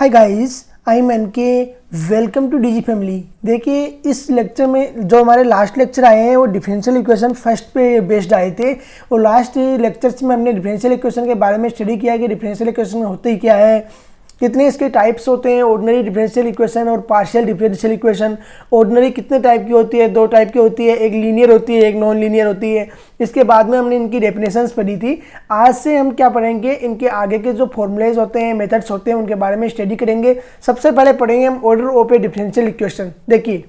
Hi guys, I am N K. Welcome to DG family. देखिए, इस lecture में जो हमारे लास्ट लेक्चर आए हैं वो डिफरेंशियल इक्वेशन फर्स्ट पे बेस्ड आए थे। और लास्ट लेक्चर्स में हमने डिफरेंशियल इक्वेशन के बारे में स्टडी किया कि डिफरेंशियल इक्वेशन होते ही क्या है, कितने इसके टाइप्स होते हैं, ऑर्डिनरी डिफरेंशियल इक्वेशन और पार्शियल डिफरेंशियल इक्वेशन। ऑर्डिनरी कितने टाइप की होती है? दो टाइप की होती है, एक लीनियर होती है, एक नॉन लीनियर होती है। इसके बाद में हमने इनकी डेफिनेशंस पढ़ी थी। आज से हम क्या पढ़ेंगे, इनके आगे के जो फॉर्मूलेज होते हैं, मेथड्स होते हैं, उनके बारे में स्टडी करेंगे। सबसे पहले पढ़ेंगे हम order of a differential equation. देखिए,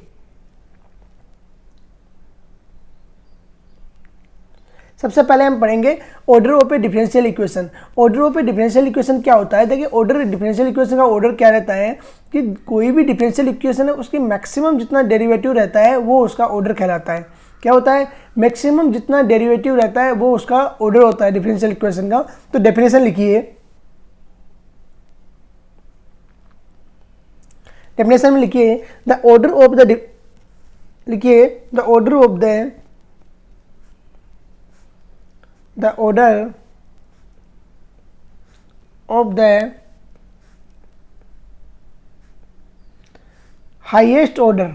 सबसे पहले हम पढ़ेंगे order of a differential equation. Order of a differential equation क्या होता है? देखिए, ऑर्डर डिफरेंशियल इक्वेशन का ऑर्डर क्या रहता है कि कोई भी डिफरेंशियल इक्वेशन है उसकी मैक्सिमम जितना डेरिवेटिव रहता है वो उसका ऑर्डर कहलाता है। क्या होता है? मैक्सिमम जितना डेरिवेटिव रहता है वो उसका ऑर्डर होता है डिफरेंशियल इक्वेशन का। तो डेफिनेशन लिखिए। डेफिनेशन में लिखिए the order of the order of the highest order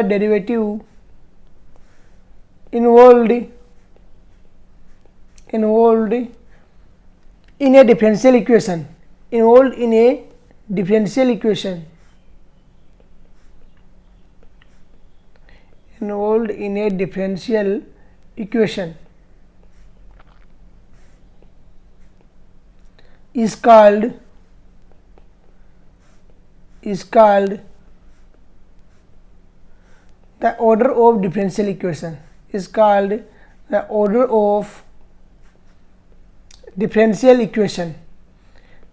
derivative involved in a differential equation is called the order of differential equation differential equation.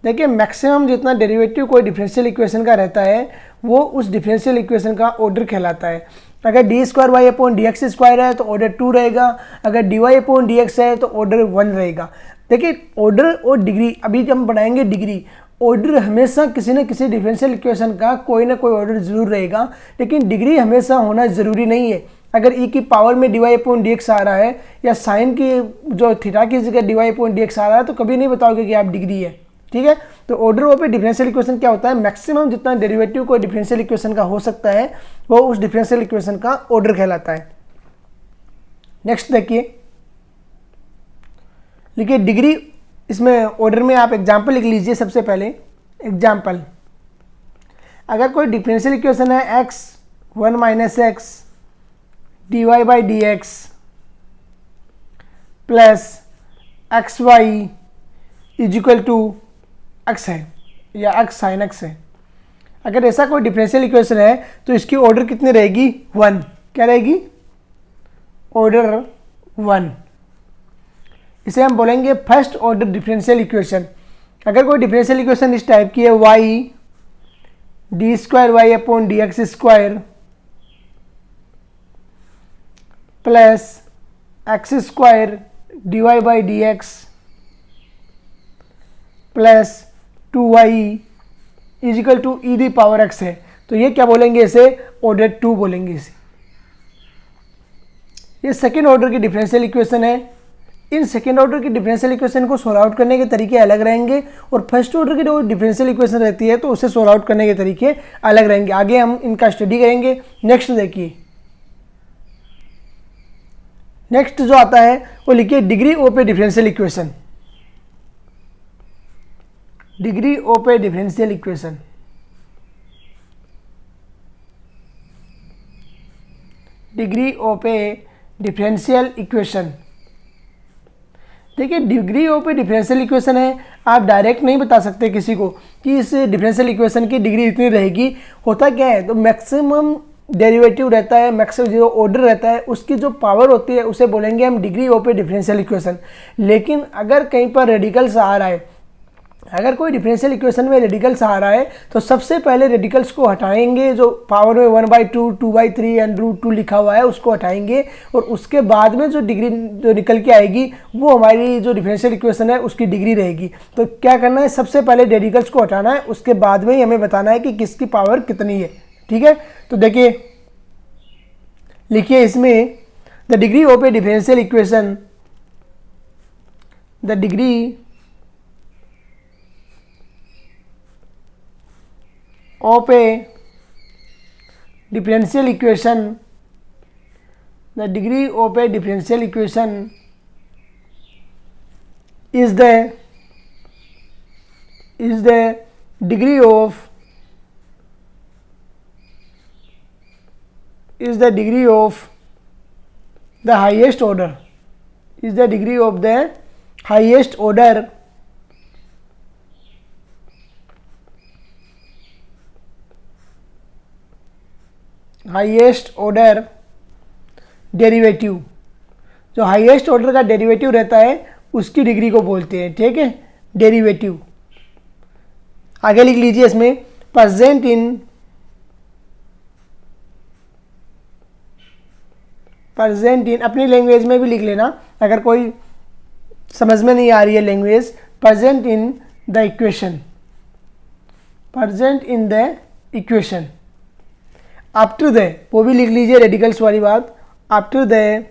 देखिए, मैक्सिमम जितना डेरिवेटिव कोई डिफरेंशियल इक्वेशन का रहता है वो उस डिफरेंशियल इक्वेशन का ऑर्डर कहलाता है। अगर d square y upon d x square है तो ऑर्डर 2 रहेगा, अगर d y upon d x है तो ऑर्डर 1 रहेगा। देखिए, ऑर्डर और डिग्री, अभी हम पढ़ाएंगे डिग्री। ऑर्डर हमेशा किसी न किसी डिफरेंशियल इक्वेशन का कोई ना कोई ऑर्डर जरूर रहेगा, लेकिन डिग्री हमेशा होना ज़रूरी नहीं है। अगर ई की पावर में d y upon d x आ रहा है या साइन की जो थीटा की जगह d y upon d x आ रहा है तो कभी नहीं बताओगे कि आप डिग्री है। ठीक है, तो order of a differential equation क्या होता है? मैक्सिमम जितना डेरिवेटिव कोई डिफरेंशियल इक्वेशन का हो सकता है वो उस डिफरेंशियल इक्वेशन का ऑर्डर कहलाता है। नेक्स्ट देखिए, लिखिए डिग्री। इसमें ऑर्डर में आप एग्जाम्पल लिख लीजिए। सबसे पहले एग्जाम्पल, अगर कोई डिफरेंशियल इक्वेशन है x 1 minus x d y by d x plus x y is equal to x है या एक्स साइन एक्स है। अगर ऐसा कोई डिफरेंशियल इक्वेशन है तो इसकी ऑर्डर कितनी रहेगी? 1। क्या रहेगी? ऑर्डर 1। इसे हम बोलेंगे फर्स्ट ऑर्डर डिफरेंशियल इक्वेशन। अगर कोई डिफरेंशियल इक्वेशन इस टाइप की है y d square y upon d x square plus x square d y by d x plus 2y is equal to e the power x है, तो ये क्या बोलेंगे? इसे ऑर्डर 2 बोलेंगे इसे। ये सेकेंड ऑर्डर की डिफरेंशियल इक्वेशन है। इन सेकेंड ऑर्डर की डिफरेंशियल इक्वेशन को सोल्व आउट करने के तरीके अलग रहेंगे और फर्स्ट ऑर्डर की जो डिफरेंशियल इक्वेशन रहती है तो उसे सोल्व आउट करने के तरीके अलग रहेंगे। आगे हम इनका स्टडी करेंगे। नेक्स्ट देखिए, नेक्स्ट जो आता है वो लिखिए degree of a differential equation. Degree of a differential equation, degree of a differential equation. देखिए, degree of a differential equation है, आप डायरेक्ट नहीं बता सकते किसी को कि इस डिफरेंशियल इक्वेशन की डिग्री इतनी रहेगी। होता क्या है, तो मैक्सिमम डेरिवेटिव रहता है, मैक्सिमम जो ऑर्डर रहता है उसकी जो पावर होती है उसे बोलेंगे हम degree of a differential equation. लेकिन अगर कहीं पर रेडिकल्स आ रहा है, अगर कोई डिफरेंशियल इक्वेशन में रेडिकल्स आ रहा है तो सबसे पहले रेडिकल्स को हटाएंगे, जो पावर में 1/2, 2/3 एंड √2 लिखा हुआ है उसको हटाएंगे, और उसके बाद में जो डिग्री जो निकल के आएगी वो हमारी जो डिफरेंशियल इक्वेशन है उसकी डिग्री रहेगी। तो क्या करना है, सबसे पहले रेडिकल्स को हटाना है, उसके बाद में ही हमें बताना है कि किसकी पावर कितनी है। ठीक है, तो देखिए लिखिए इसमें the degree of a differential equation, the degree of a differential equation, the degree of a differential equation is the degree of the highest order, is the degree of the highest order derivative. जो highest order का derivative रहता है उसकी degree को बोलते हैं। ठीक है, डेरिवेटिव। आगे लिख लीजिए इसमें प्रेजेंट इन अपनी लैंग्वेज में भी लिख लेना अगर कोई समझ में नहीं आ रही है language. Present in the equation, present in the equation after the, वो भी लिख लीजिए रेडिकल्स वाली बात, after the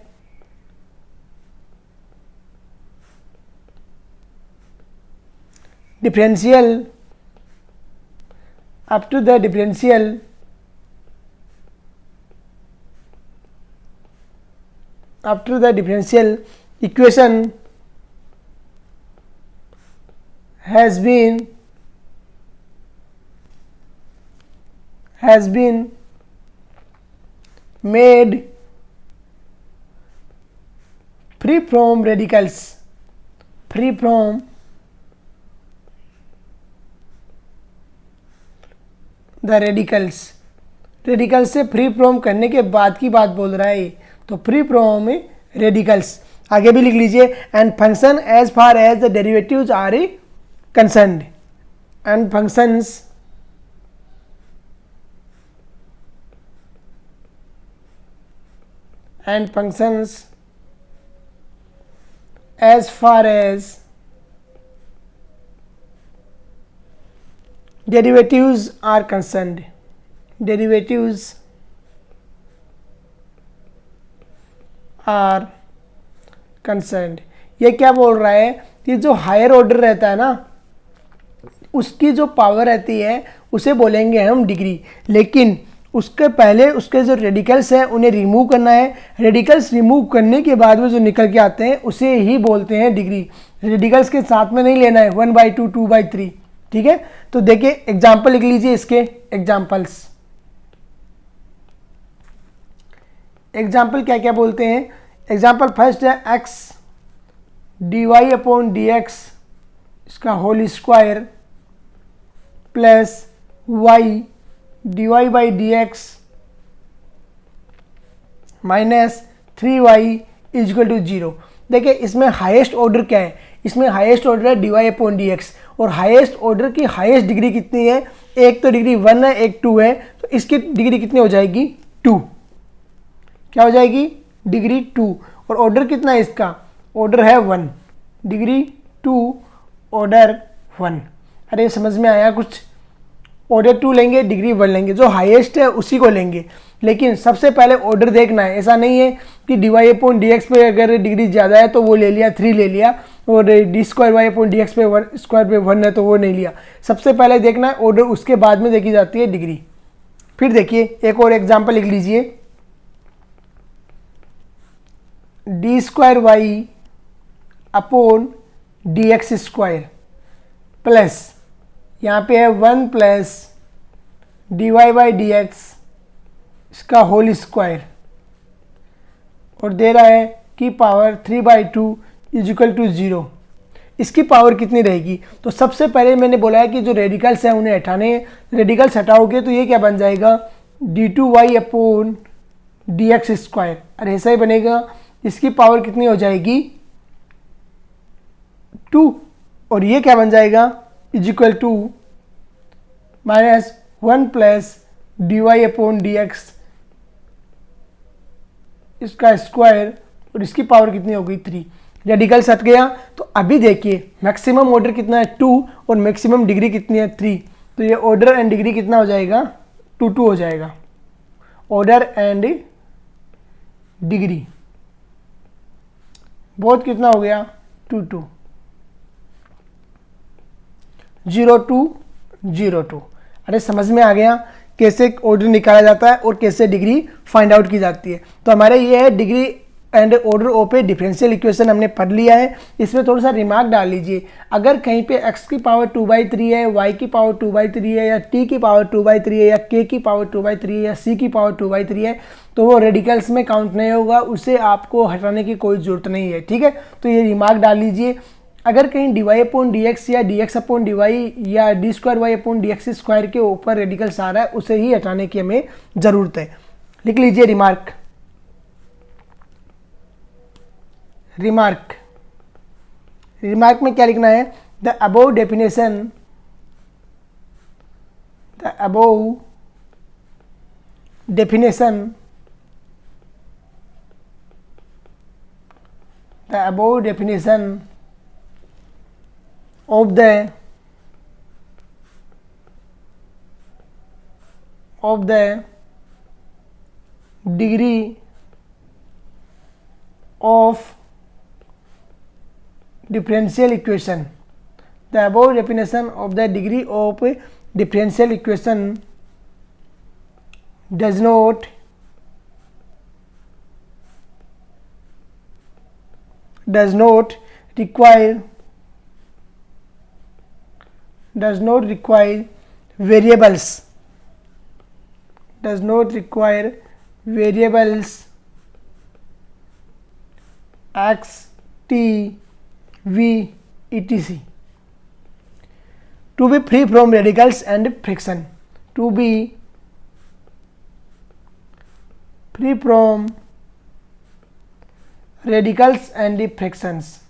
differential, after the differential equation has been made free from radicals, free from the radicals, radicals से फ्री फ्रॉम करने के बाद की बात बोल रहा है, तो फ्री फ्रॉम रेडिकल्स। आगे भी लिख लीजिए and function as far as the derivatives are concerned, and functions as far as derivatives are concerned, derivatives are concerned। ये क्या बोल रहा है कि जो हायर ऑर्डर रहता है ना उसकी जो पावर रहती है उसे बोलेंगे हम डिग्री, लेकिन उसके पहले उसके जो रेडिकल्स हैं उन्हें रिमूव करना है। रेडिकल्स रिमूव करने के बाद में जो निकल के आते हैं उसे ही बोलते हैं डिग्री। रेडिकल्स के साथ में नहीं लेना है 1/2, 2/3। ठीक है, तो देखिए एग्जाम्पल लिख लीजिए इसके एग्जाम्पल्स। एग्जाम्पल क्या क्या बोलते हैं, एग्जाम्पल फर्स्ट है x dy/dx इसका whole square plus y dy/dx minus 3y equal to 0। देखिए इसमें हाईएस्ट ऑर्डर क्या है, इसमें हाईएस्ट ऑर्डर है dy/dx, और हाईएस्ट ऑर्डर की हाईएस्ट डिग्री कितनी है, एक तो डिग्री 1 है एक 2 है, तो इसकी डिग्री कितनी हो जाएगी 2। क्या हो जाएगी डिग्री 2, और ऑर्डर कितना है इसका, ऑर्डर है 1, डिग्री 2 ऑर्डर 1। अरे समझ में आया कुछ, ऑर्डर 2 लेंगे डिग्री 1 लेंगे, जो हाईएस्ट है उसी को लेंगे, लेकिन सबसे पहले ऑर्डर देखना है। ऐसा नहीं है कि dy/dx पे अगर डिग्री ज़्यादा है तो वो ले लिया 3 ले लिया, और d²y/dx पे स्क्वायर पे 1 है तो वो नहीं लिया। सबसे पहले देखना है ऑर्डर, उसके बाद में देखी जाती है डिग्री। फिर देखिए एक और एग्जाम्पल लिख लीजिए, d²y/dx² प्लस यहाँ पे है 1 प्लस dy/dx इसका होल स्क्वायर, और दे रहा है कि पावर 3/2 इक्वल टू 0। इसकी पावर कितनी रहेगी, तो सबसे पहले मैंने बोला है कि जो रेडिकल्स हैं उन्हें हटाने हैं। रेडिकल्स हटाओगे तो ये क्या बन जाएगा d2y/dx²। अरे ऐसा ही बनेगा, इसकी पावर कितनी हो जाएगी 2, और ये क्या बन जाएगा is equal to -1 plus dy upon dx इसका स्क्वायर और इसकी पावर कितनी हो गई 3। रेडिकल हट गया। तो अभी देखिए मैक्सिमम ऑर्डर कितना है 2 और मैक्सिमम डिग्री कितनी है 3। तो ये ऑर्डर एंड डिग्री कितना हो जाएगा 2 2 हो जाएगा। ऑर्डर एंड डिग्री बहुत कितना हो गया 2 2 0 2 0 2। अरे समझ में आ गया कैसे ऑर्डर निकाला जाता है और कैसे डिग्री फाइंड आउट की जाती है। तो हमारे ये है डिग्री एंड ऑर्डर ओ पे डिफरेंशियल इक्वेशन हमने पढ़ लिया है। इसमें थोड़ा सा रिमार्क डाल लीजिए, अगर कहीं पे x की पावर 2/3 है, y की पावर 2/3 है, या t की पावर 2/3 है, या k की पावर 2/3 है, या c की पावर 2/3 है, तो वो रेडिकल्स में काउंट नहीं होगा, उसे आपको हटाने की कोई ज़रूरत नहीं है। ठीक है, तो ये रिमार्क डाल लीजिए। अगर कहीं dy अपॉन dx या dx अपॉन dy या d2y अपॉन dx स्क्वायर के ऊपर रेडिकल्स आ रहा है, उसे ही हटाने की हमें ज़रूरत है। लिख लीजिए रिमार्क। रिमार्क में क्या लिखना है, the above definition of the degree of differential equation. The above definition of the degree of differential equation does not require variables x, t, v, etc. to be free from radicals and friction. To be free from radicals and frictions.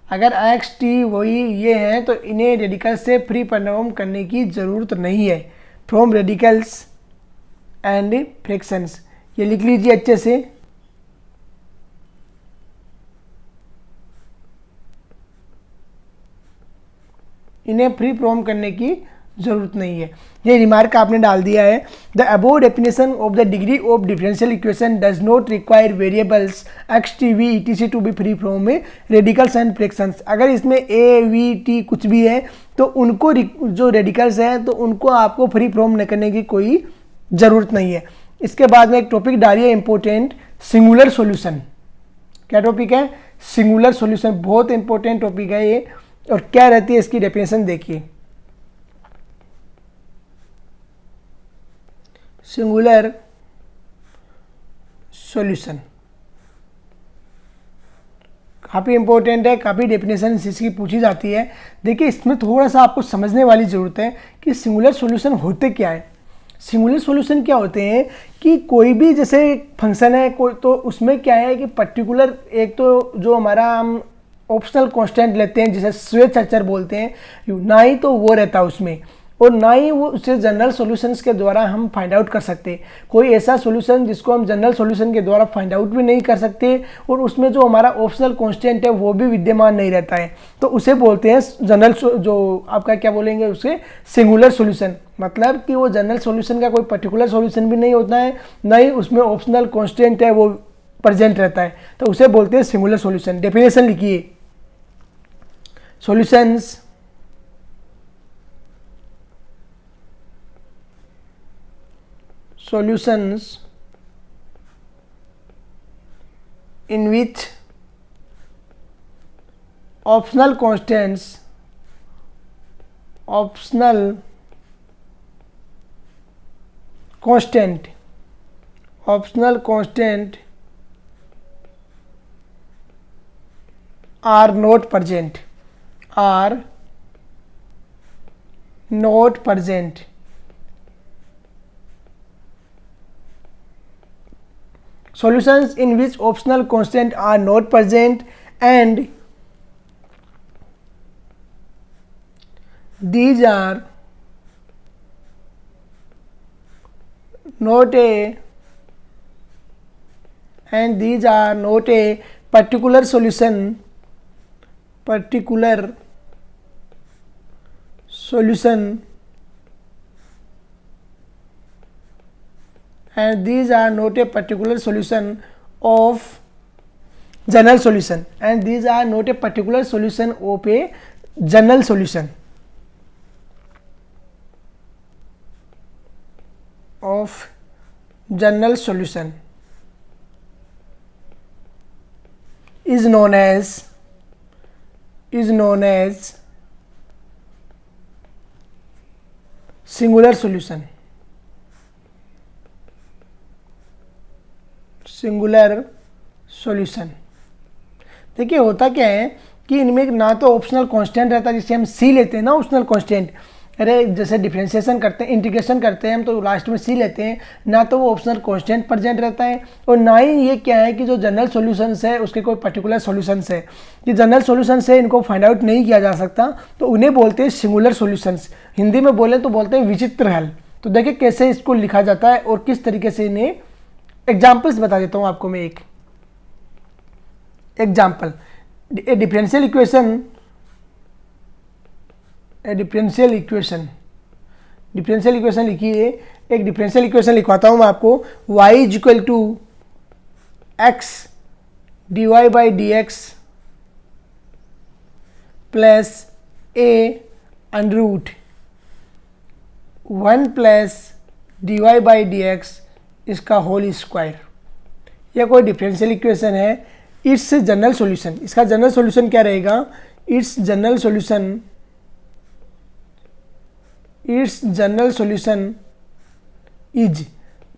अगर x t वही ये हैं तो इन्हें radical से free perform करने की ज़रूरत नहीं है। फ्रॉम रेडिकल्स एंड फ्रिक्शंस, ये लिख लीजिए अच्छे से। इन्हें फ्री परफॉर्म करने की ज़रूरत नहीं है। ये रिमार्क आपने डाल दिया है। The above definition of the degree of differential equation does not require variables x t v etc to be free from radicals and fractions. अगर इसमें ए वी टी कुछ भी है तो उनको जो रेडिकल्स हैं तो उनको आपको फ्री फ्रॉम न करने की कोई ज़रूरत नहीं है। इसके बाद में एक टॉपिक डालिए इंपॉर्टेंट, सिंगुलर सॉल्यूशन। क्या टॉपिक है, सिंगुलर सॉल्यूशन। बहुत इंपॉर्टेंट टॉपिक है ये। और क्या रहती है इसकी डेफिनेशन देखिए। सिंगुलर सॉल्यूशन काफ़ी इंपॉर्टेंट है, काफ़ी डेफिनेशन इसकी पूछी जाती है। देखिए इसमें थोड़ा सा आपको समझने वाली ज़रूरत है कि सिंगुलर सॉल्यूशन होते क्या है। सिंगुलर सॉल्यूशन क्या होते हैं कि कोई भी जैसे फंक्शन है कोई, तो उसमें क्या है कि पर्टिकुलर एक तो जो हमारा हम ऑप्शनल कांस्टेंट लेते हैं जिसे स्वेच अचर बोलते हैं, ना ही तो वो रहता है उसमें, और ना ही वो उसे जनरल सॉल्यूशंस के द्वारा हम फाइंड आउट कर सकते। कोई ऐसा सॉल्यूशन जिसको हम जनरल सॉल्यूशन के द्वारा फाइंड आउट भी नहीं कर सकते, और उसमें जो हमारा ऑप्शनल कांस्टेंट है वो भी विद्यमान नहीं रहता है, तो उसे बोलते हैं जनरल, जो आपका क्या बोलेंगे उसे, सिंगुलर सॉल्यूशन। मतलब कि वो जनरल सॉल्यूशन का कोई पर्टिकुलर सॉल्यूशन भी नहीं होता है, ना ही उसमें ऑप्शनल कांस्टेंट है वो प्रेजेंट रहता है, तो उसे बोलते हैं सिंगुलर सॉल्यूशन। डेफिनेशन लिखिए, solutions in which optional constants are not present. Solutions in which optional constants are not present and these are not a and these are not a particular solution and these are not a particular solution of general solution and these are not a particular solution of a general solution is known as singular solution. देखिए होता क्या है कि इनमें ना तो optional constant रहता है, जिसे हम सी लेते हैं ना ऑप्शनल कांस्टेंट, अरे जैसे डिफरेंशिएशन करते हैं, इंटीग्रेशन करते हैं हम तो लास्ट में सी लेते हैं, ना तो वो ऑप्शनल कांस्टेंट प्रेजेंट रहता है और ना ही ये क्या है कि जो जनरल सॉल्यूशंस है उसके कोई पर्टिकुलर सॉल्यूशंस है। ये जनरल सॉल्यूशंस है, इनको फाइंड आउट नहीं किया जा सकता, तो उन्हें बोलते हैं सिंगुलर सॉल्यूशंस। हिंदी में बोले तो बोलते हैं विचित्र हल। तो देखिए कैसे इसको लिखा जाता है और किस तरीके से इन्हें एग्जाम्पल्स बता देता हूँ आपको मैं। एक एग्जाम्पल, डिफरेंशियल इक्वेशन लिखिए। एक डिफरेंशियल इक्वेशन लिखवाता हूँ मैं आपको। y is equal to x dy by d x plus a under root 1 plus dy by d x इसका होल स्क्वायर। यह कोई डिफरेंशियल इक्वेशन है। इट्स जनरल सॉल्यूशन, इसका जनरल सॉल्यूशन क्या रहेगा? इट्स जनरल सॉल्यूशन इज,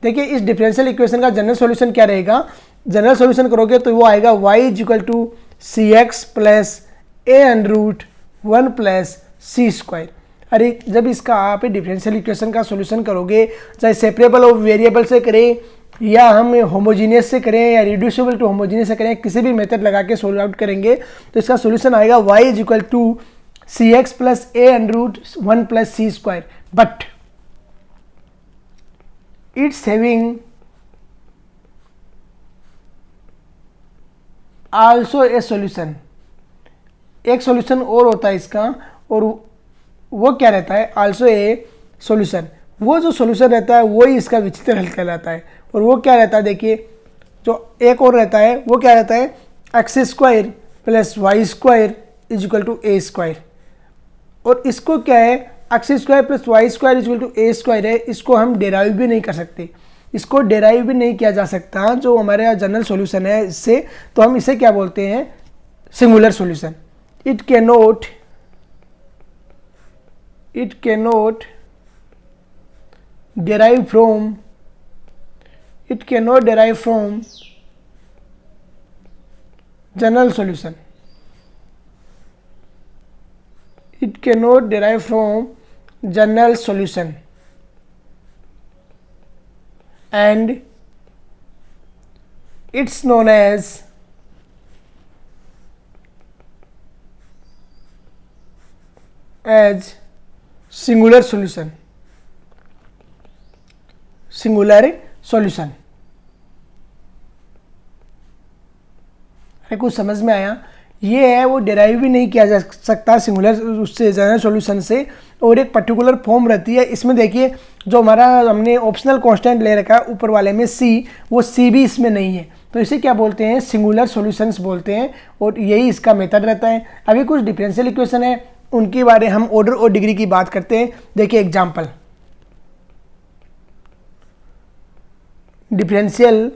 देखिए इस differential equation का जनरल सॉल्यूशन क्या रहेगा? जनरल सॉल्यूशन करोगे तो वो आएगा y is equal to c x plus a under root 1 plus c square. अरे जब इसका आप डिफरेंशियल इक्वेशन का सॉल्यूशन करोगे, चाहे सेपरेबल ऑफ वेरिएबल से करें या हम होमोजीनियस से करें या रिड्यूसिबल टू होमोजीनियस से करें, किसी भी मेथड लगा के सोल्व आउट करेंगे तो इसका सॉल्यूशन आएगा y is equal to c x plus a under root 1 plus c square. But it's having also a solution, एक सॉल्यूशन और होता है इसका, और वो क्या रहता है? Also a solution. वो जो सॉल्यूशन रहता है वो ही इसका विचित्र हल कहलाता है। और वो क्या रहता है? देखिए जो एक और रहता है वो क्या रहता है? X square plus y square is equal to a square. और इसको क्या है? X square plus y square is equal to a square है। इसको हम डेराइव भी नहीं कर सकते, इसको डेराइव भी नहीं किया जा सकता जो हमारे यहाँ जनरल सॉल्यूशन है इससे। तो हम इसे क्या बोलते हैं? Singular solution. It cannot derive from general solution. It cannot derive from general solution and it's known as singular solution. कुछ समझ में आया? ये है वो डेराइव भी नहीं किया जा सकता सिंगुलर उससे, जनरल सॉल्यूशन से, और एक पर्टिकुलर फॉर्म रहती है। इसमें देखिए जो हमारा हमने ऑप्शनल कांस्टेंट ले रखा है ऊपर वाले में c, वो c भी इसमें नहीं है, तो इसे क्या बोलते हैं? सिंगुलर सॉल्यूशंस बोलते हैं। और यही इसका मेथड रहता है। अभी कुछ डिफरेंशियल इक्वेशन है उनके बारे हम ऑर्डर और डिग्री की बात करते हैं। देखिए एग्जाम्पल, डिफरेंशियल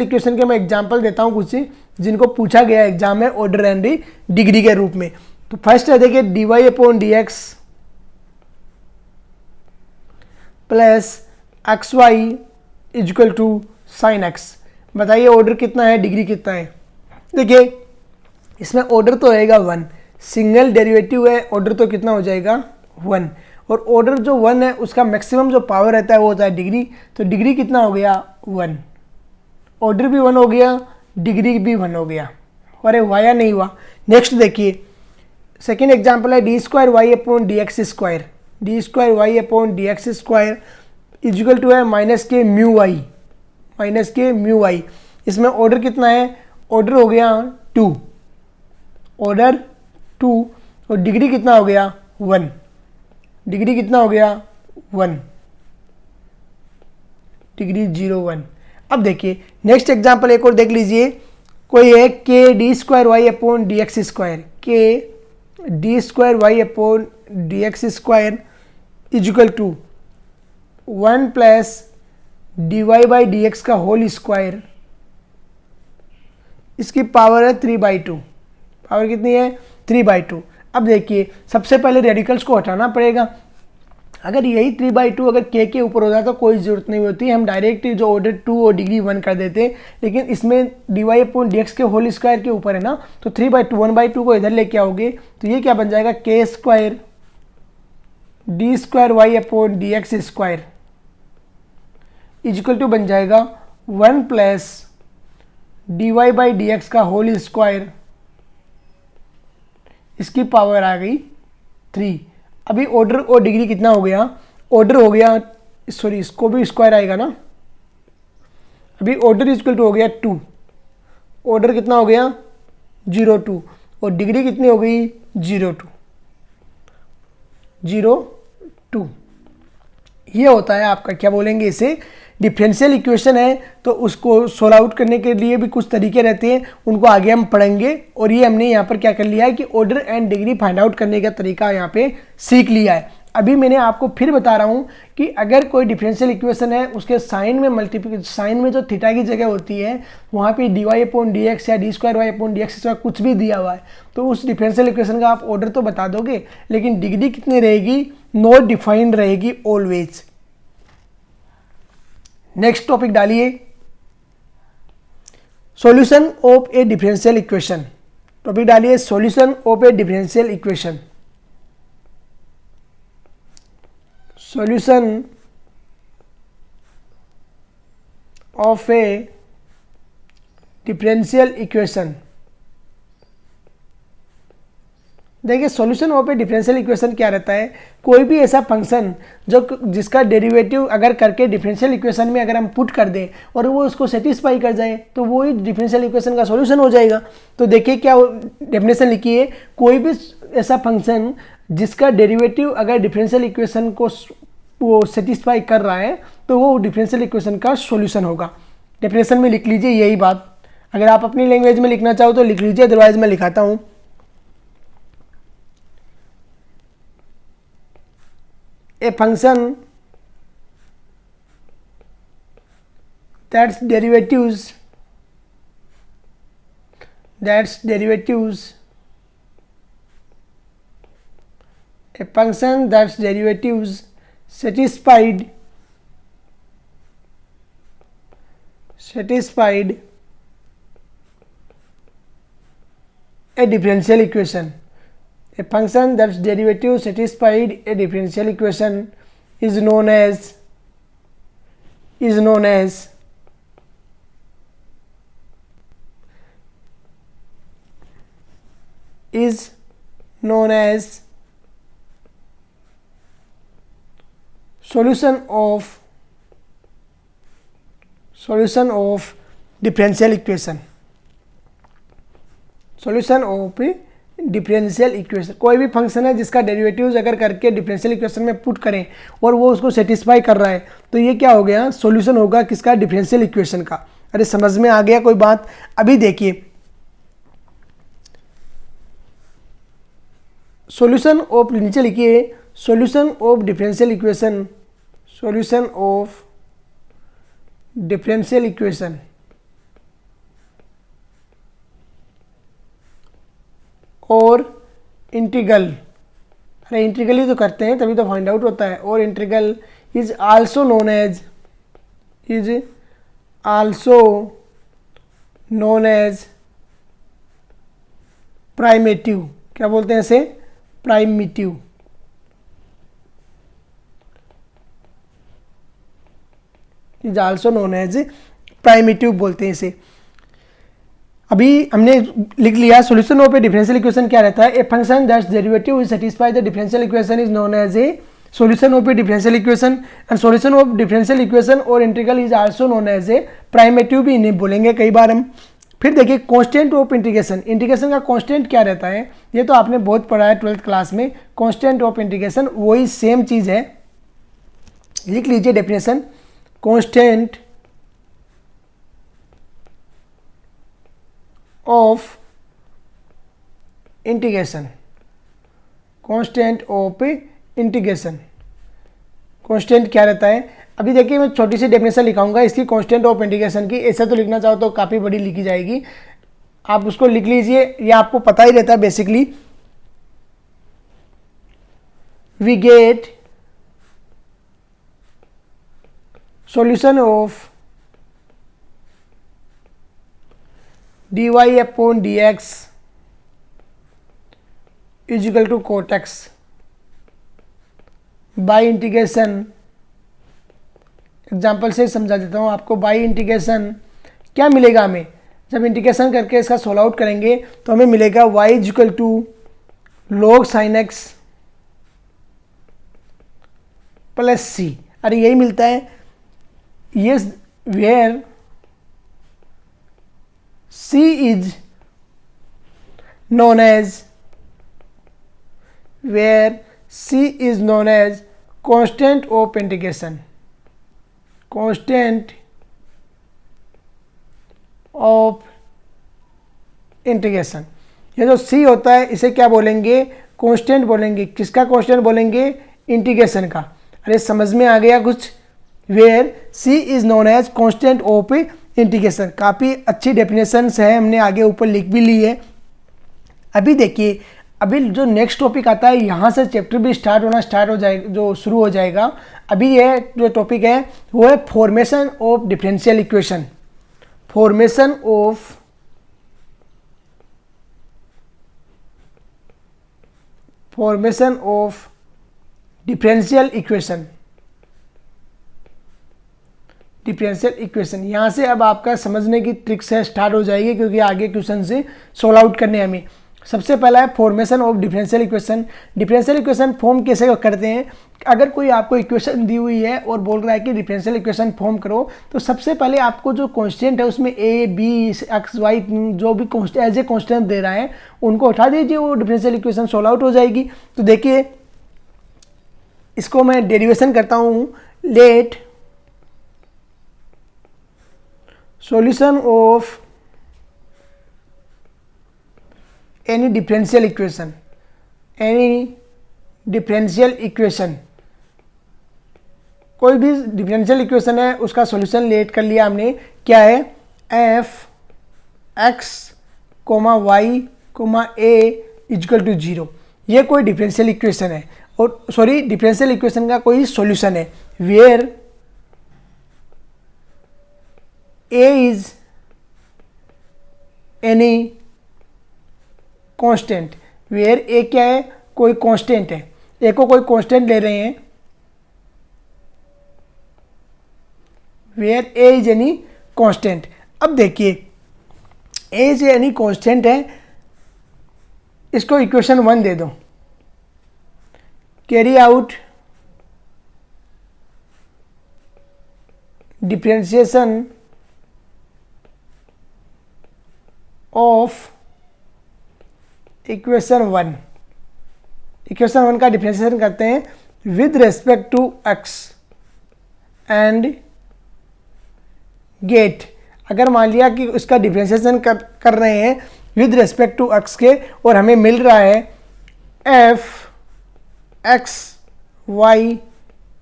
इक्वेशन के मैं एग्जाम्पल देता हूं कुछ जिनको पूछा गया एग्जाम में ऑर्डर एंड डिग्री के रूप में। तो फर्स्ट है देखिए dy upon d x plus x y is equal to sine x. बताइए ऑर्डर कितना है, डिग्री कितना है? देखिए इसमें ऑर्डर तो रहेगा 1, सिंगल डेरिवेटिव है, ऑर्डर तो कितना हो जाएगा? 1। और ऑर्डर जो 1 है उसका मैक्सिमम जो पावर रहता है वो होता है डिग्री। तो डिग्री कितना हो गया? 1। ऑर्डर भी 1 हो गया, डिग्री भी 1 हो गया। और ये हुआ या नहीं हुआ। नेक्स्ट देखिए, सेकेंड एग्जाम्पल है d square y upon d x square. D square y upon d x square is equal to है minus k mu y, minus k mu y. इसमें ऑर्डर कितना है, ऑर्डर हो गया 2, ऑर्डर 2, और डिग्री कितना हो गया 1, डिग्री कितना हो गया 1, डिग्री 0 1। अब देखिए नेक्स्ट एग्जाम्पल एक और देख लीजिए, कोई है k d square y upon d x square, k d square y upon d x square is equal to 1 plus d y by d x का होल स्क्वायर, इसकी पावर है 3/2, पावर कितनी है 3/2। अब देखिए सबसे पहले रेडिकल्स को हटाना पड़ेगा। अगर यही 3/2 अगर के ऊपर हो जाता तो कोई ज़रूरत नहीं होती, हम डायरेक्ट जो ऑर्डर 2 और डिग्री 1 कर देते, लेकिन इसमें d y upon d x के होल स्क्वायर के ऊपर है ना, तो 3/2 1/2 को इधर लेके आओगे तो ये क्या बन जाएगा, k square d square y upon d x square is equal to बन जाएगा 1 plus d y by d x का होल स्क्वायर, इसकी पावर आ गई 3। अभी ऑर्डर और डिग्री कितना हो गया, ऑर्डर हो गया, सॉरी इसको भी स्क्वायर आएगा ना, अभी ऑर्डर इक्वल टू हो गया 2, ऑर्डर कितना हो गया 0 2, और डिग्री कितनी हो गई 0 2। ये होता है आपका, क्या बोलेंगे इसे, डिफरेंशियल इक्वेशन है। तो उसको सोल्व आउट करने के लिए भी कुछ तरीके रहते हैं, उनको आगे हम पढ़ेंगे। और ये हमने यहाँ पर क्या कर लिया है कि order and degree find out करने का तरीका यहाँ पे सीख लिया है। अभी मैंने आपको फिर बता रहा हूँ कि अगर कोई डिफरेंशियल इक्वेशन है, उसके साइन में मल्टीप्लिकेशन, साइन में जो थीटा की जगह होती है वहाँ पे d y upon d x या d square y upon d x square कुछ भी दिया हुआ है, तो उस डिफरेंशियल इक्वेशन का आप ऑर्डर तो बता दोगे, लेकिन डिग्री कितनी रहेगी, नॉट डिफाइंड रहेगी ऑलवेज। नेक्स्ट टॉपिक डालिए, solution of a differential equation. Topic डालिए solution of a differential equation. Solution of a differential equation. देखिए solution of a differential equation क्या रहता है, कोई भी ऐसा फंक्शन जो जिसका डेरिवेटिव अगर करके डिफरेंशियल इक्वेशन में अगर हम पुट कर दें और वो उसको सेटिस्फाई कर जाए तो वो ही डिफरेंशियल इक्वेशन का सॉल्यूशन हो जाएगा। तो देखिए क्या डेफिनेशन लिखी है, कोई भी ऐसा फंक्शन जिसका डेरिवेटिव अगर डिफरेंशियल इक्वेशन को वो सेटिस्फाई कर रहा है तो वो डिफरेंशियल इक्वेशन का सॉल्यूशन होगा। डेफिनेशन में लिख लीजिए यही बात, अगर आप अपनी लैंग्वेज में लिखना चाहो तो लिख लीजिए, अदरवाइज मैं लिखाता हूँ। A function that's derivatives a function that's derivatives satisfied a differential equation. A function that's derivative satisfied a differential equation is known as solution of differential equation। Solution of differential equation, कोई भी function है जिसका derivatives अगर करके differential equation में put करें और वो उसको सेटिस्फाई कर रहा है तो ये क्या हो गया, सॉल्यूशन होगा किसका, डिफरेंशियल इक्वेशन का। अरे समझ में आ गया कोई बात। अभी देखिए सॉल्यूशन ऑफ, नीचे लिखिए solution of differential equation, solution of differential equation और इंटीग्रल, अरे इंटीग्रल ही तो करते हैं तभी तो फाइंड आउट होता है, और integral is also known as primitive. क्या बोलते हैं इसे, primitive. Is also known as primitive बोलते हैं इसे। अभी हमने लिख लिया solution of a differential equation क्या रहता है, a function that's derivative will satisfy the differential equation is known as a solution of a differential equation and solution of differential equation और integral is also known as a primitive भी इन्हें बोलेंगे कई बार हम। फिर देखिए कांस्टेंट ऑफ इंटीग्रेशन, इंटीग्रेशन का कांस्टेंट क्या रहता है, ये तो आपने बहुत पढ़ा है 12th क्लास में। कांस्टेंट ऑफ इंटीग्रेशन वही सेम चीज़ है, लिख लीजिए definition, constant of integration, constant of integration, constant क्या रहता है। अभी देखिए मैं छोटी सी डेफिनेशन लिखाऊंगा इसकी कांस्टेंट ऑफ इंटीग्रेशन की, ऐसा तो लिखना चाहो तो काफ़ी बड़ी लिखी जाएगी, आप उसको लिख लीजिए, ये आपको पता ही रहता है basically. We get solution of dy upon dx is equal to cot x by integration, example से समझा देता हूँ आपको। बाई इंटीग्रेशन क्या मिलेगा हमें, जब इंटीग्रेशन करके इसका सोल्व आउट करेंगे तो हमें मिलेगा y is equal to log sin x plus c. अरे यही मिलता है, ये where c is known as, where c is known as constant of integration, constant of integration। ये जो c होता है इसे क्या बोलेंगे, कांस्टेंट बोलेंगे। किसका कांस्टेंट बोलेंगे, इंटीग्रेशन का। अरे समझ में आ गया कुछ, where c is known as constant of integration. काफ़ी अच्छी डेफिनेशन है, हमने आगे ऊपर लिख भी ली है। अभी देखिए, अभी जो नेक्स्ट टॉपिक आता है यहाँ से चैप्टर भी स्टार्ट हो जाएगा, जो शुरू हो जाएगा। अभी ये जो टॉपिक है वो है formation of differential equation, formation of differential equation, differential equation. यहाँ से अब आपका समझने की ट्रिक्स है स्टार्ट हो जाएगी, क्योंकि आगे क्वेश्चन से सोल्व आउट करने हमें। सबसे पहला है formation of differential equation. Differential equation form कैसे करते हैं, अगर कोई आपको इक्वेशन दी हुई है और बोल रहा है कि डिफरेंशियल इक्वेशन फॉर्म करो, तो सबसे पहले आपको जो कांस्टेंट है उसमें ए बी एक्स वाई जो भी एज ए कांस्टेंट दे रहा है उनको उठा दीजिए, वो डिफरेंशियल इक्वेशन सोल्व आउट हो जाएगी। तो देखिए इसको मैं डेरिवेशन करता हूँ, let solution of any differential equation, कोई भी डिफरेंशियल इक्वेशन है उसका सॉल्यूशन लेट कर लिया हमने, क्या है, f x comma y comma a equal to 0। ये कोई डिफरेंशियल इक्वेशन है, और सॉरी डिफरेंशियल इक्वेशन का कोई सॉल्यूशन है, where a is any constant, where a क्या है, कोई कांस्टेंट है, ए को कोई कांस्टेंट ले रहे हैं, where a is any constant. अब देखिए ए इज एनी कांस्टेंट है, इसको इक्वेशन 1 दे दो, carry out differentiation of equation 1। Equation 1 का डिफरेंशिएशन करते हैं with respect to x and get. अगर मान लिया कि उसका डिफरेंशिएशन कर रहे हैं विद रेस्पेक्ट टू एक्स के, और हमें मिल रहा है f x y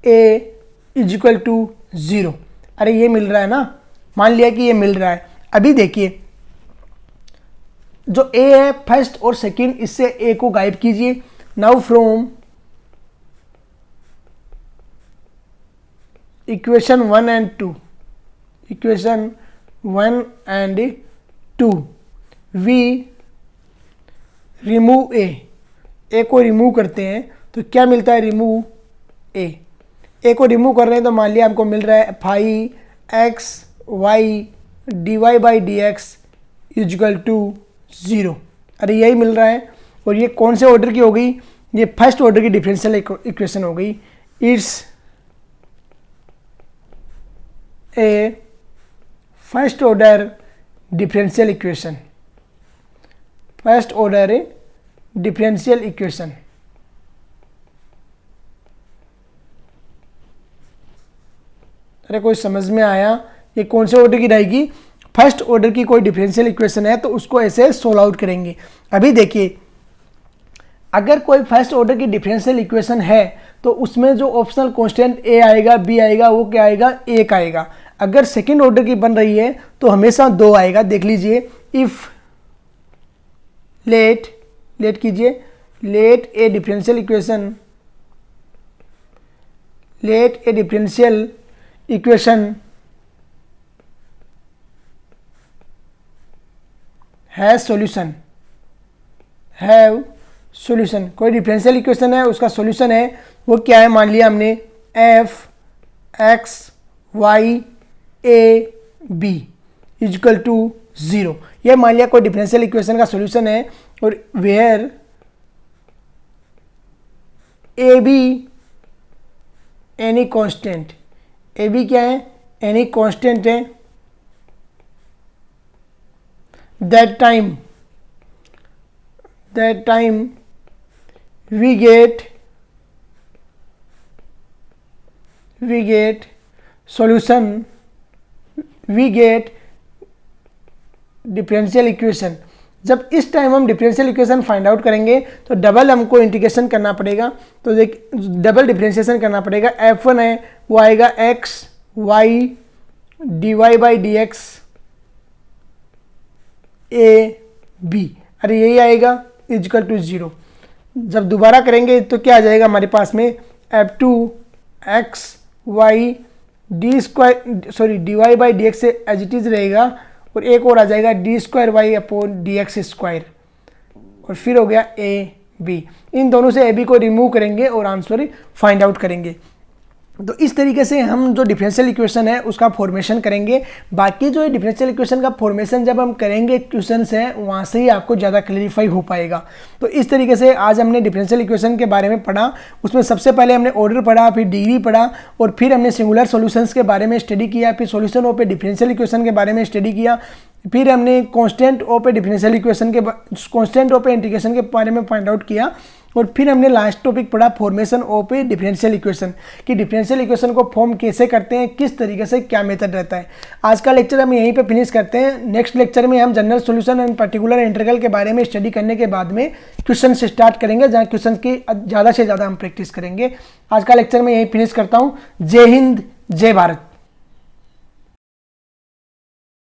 a is equal to 0। अरे ये मिल रहा है ना, मान लिया कि ये मिल रहा है। अभी देखिए जो ए है फर्स्ट और सेकंड, इससे ए को गायब कीजिए। Now from equation 1 and 2, equation 1 and 2 we remove a को रिमूव करते हैं तो क्या मिलता है, रिमूव ए को रिमूव कर रहे हैं तो मान लिया हमको मिल रहा है phi x y dy by d x equal to 0। अरे यही मिल रहा है। और ये कौन से ऑर्डर की हो गई? ये फर्स्ट ऑर्डर की डिफरेंशियल इक्वेशन हो गई। It's a first order differential equation, first order differential equation. अरे कोई समझ में आया? ये कौन से ऑर्डर की रहेगी? फर्स्ट ऑर्डर की कोई डिफरेंशियल इक्वेशन है तो उसको ऐसे सोल्व आउट करेंगे। अभी देखिए, अगर कोई फर्स्ट ऑर्डर की डिफरेंशियल इक्वेशन है तो उसमें जो ऑप्शनल कांस्टेंट ए आएगा, बी आएगा, वो क्या आएगा? 1 आएगा। अगर सेकेंड ऑर्डर की बन रही है तो हमेशा 2 आएगा। देख लीजिए, इफ लेट कीजिए, let a differential equation, let a differential equation have solution, have solution. कोई डिफरेंशियल इक्वेशन है, उसका सॉल्यूशन है, वो क्या है? मान लिया हमने f x y a b equal to 0। ये मान लिया कोई डिफरेंशियल इक्वेशन का सॉल्यूशन है। और where a b any constant, a b क्या है? एनी कांस्टेंट है। That time we get solution, we get differential equation. जब इस टाइम हम डिफरेंशियल इक्वेशन फाइंड आउट करेंगे तो डबल हमको इंटीग्रेशन करना पड़ेगा। तो देख, डबल डिफरेंशिएशन करना पड़ेगा। f1 है वो आएगा x y dy by d x a b. अरे यही आएगा इक्वल टू 0। जब दोबारा करेंगे तो क्या आ जाएगा हमारे पास में? f2 x y d square, sorry d y by d x से एज इट इज रहेगा। और एक और आ जाएगा d square y upon d x square. और फिर हो गया ए बी। इन दोनों से ए बी को रिमूव करेंगे और आंसर फाइंड आउट करेंगे। तो इस तरीके से हम जो डिफरेंशियल इक्वेशन है उसका फॉर्मेशन करेंगे। बाकी जो डिफरेंशियल इक्वेशन का फॉर्मेशन जब हम करेंगे क्वेश्चन से, वहाँ से ही आपको ज़्यादा क्लैरिफाई हो पाएगा। तो इस तरीके से आज हमने डिफरेंशियल इक्वेशन के बारे में पढ़ा। उसमें सबसे पहले हमने ऑर्डर पढ़ा, फिर डिग्री पढ़ा, और फिर हमने सिंगुलर सॉल्यूशंस के बारे में स्टडी किया, फिर solution of a differential equation के बारे में स्टडी किया, फिर हमने constant of a differential equation के कांस्टेंट ऑफ ए इंटीग्रेशन के बारे में फाइंड आउट किया। और फिर हमने लास्ट टॉपिक पढ़ा formation of a differential equation, कि डिफरेंशियल इक्वेशन को फॉर्म कैसे करते हैं, किस तरीके से क्या मेथड रहता है। आज का लेक्चर हम यहीं पे फिनिश करते हैं। नेक्स्ट लेक्चर में हम general solution and particular integral के बारे में स्टडी करने के बाद में क्वेश्चन से स्टार्ट करेंगे, जहाँ क्वेश्चन की ज़्यादा से ज़्यादा हम प्रैक्टिस करेंगे। आज का लेक्चर में यहीं फिनिश करता हूँ। जय हिंद, जय भारत।